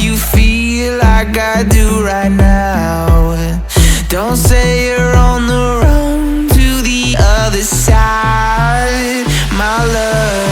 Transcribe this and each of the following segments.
you feel like I do right now. Don't say you're on the run to the other side, my love.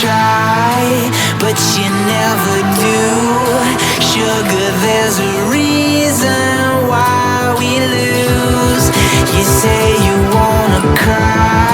Try, but you never do. Sugar, there's a reason why we lose. You say you wanna cry,